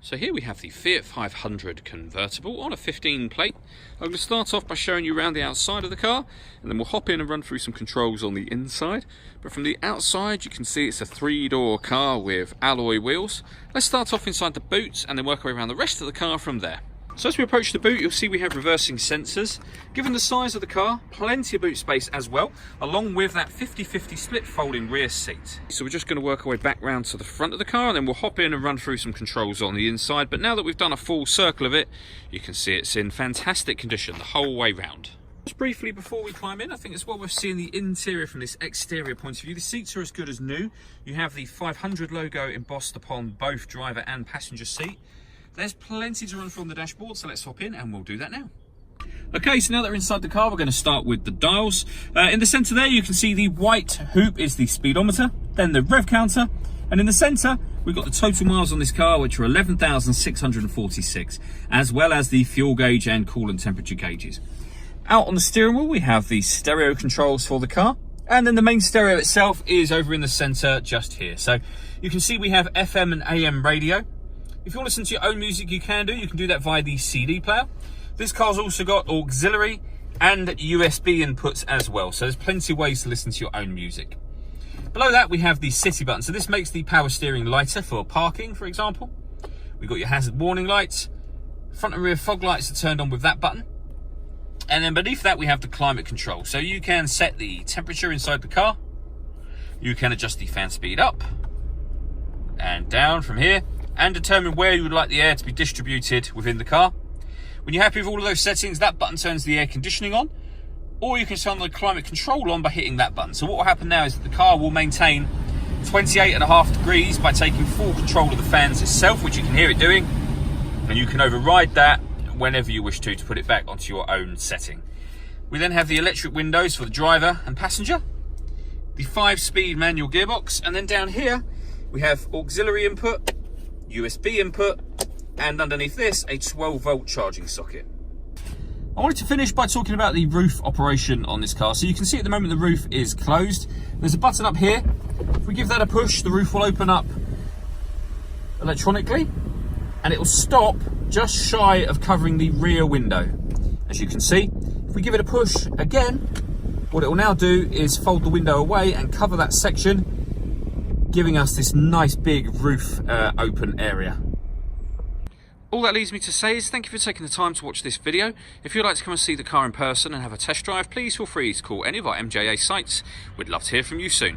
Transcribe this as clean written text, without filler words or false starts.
So here we have the Fiat 500 convertible on a 15 plate. I'm going to start off by showing you around the outside of the car, and then we'll hop in and run through some controls on the inside. But from the outside you can see it's a 3-door car with alloy wheels. Let's start off inside the boot and then work our way around the rest of the car from there. So as we approach the boot, you'll see we have reversing sensors. Given the size of the car, plenty of boot space as well, along with that 50-50 split folding rear seat. So we're just going to work our way back round to the front of the car, and then we'll hop in and run through some controls on the inside. But now that we've done a full circle of it, you can see it's in fantastic condition the whole way round. Just briefly before we climb in, I think it's well worth seeing the interior from this exterior point of view. The seats are as good as new. You have the 500 logo embossed upon both driver and passenger seat. There's plenty to run through on the dashboard, so let's hop in and we'll do that now. Okay, so now that we're inside the car, we're going to start with the dials. In the centre there, you can see the white hoop is the speedometer, then the rev counter, and in the centre, we've got the total miles on this car, which are 11,646, as well as the fuel gauge and coolant temperature gauges. Out on the steering wheel, we have the stereo controls for the car, and then the main stereo itself is over in the centre just here. So you can see we have FM and AM radio. If you want to listen to your own music, you can do that via the CD player. This car's also got auxiliary and USB inputs as well, so there's plenty of ways to listen to your own music. Below that, we have the city button. So this makes the power steering lighter for parking, for example. We've got your hazard warning lights. Front and rear fog lights are turned on with that button. And then beneath that, we have the climate control. So you can set the temperature inside the car. You can adjust the fan speed up and down from here, and determine where you would like the air to be distributed within the car. When you're happy with all of those settings, that button turns the air conditioning on, or you can turn the climate control on by hitting that button. So what will happen now is that the car will maintain 28.5 degrees by taking full control of the fans itself, which you can hear it doing, and you can override that whenever you wish to put it back onto your own setting. We then have the electric windows for the driver and passenger, the 5-speed manual gearbox, and then down here we have auxiliary input, USB input, and underneath this, a 12-volt charging socket. I wanted to finish by talking about the roof operation on this car. So you can see at the moment the roof is closed. There's a button up here. If we give that a push, the roof will open up electronically, and it will stop just shy of covering the rear window. As you can see, if we give it a push again, what it will now do is fold the window away and cover that section, giving us this nice big roof open area. All that leaves me to say is thank you for taking the time to watch this video. If you'd like to come and see the car in person and have a test drive, please feel free to call any of our MJA sites. We'd love to hear from you soon.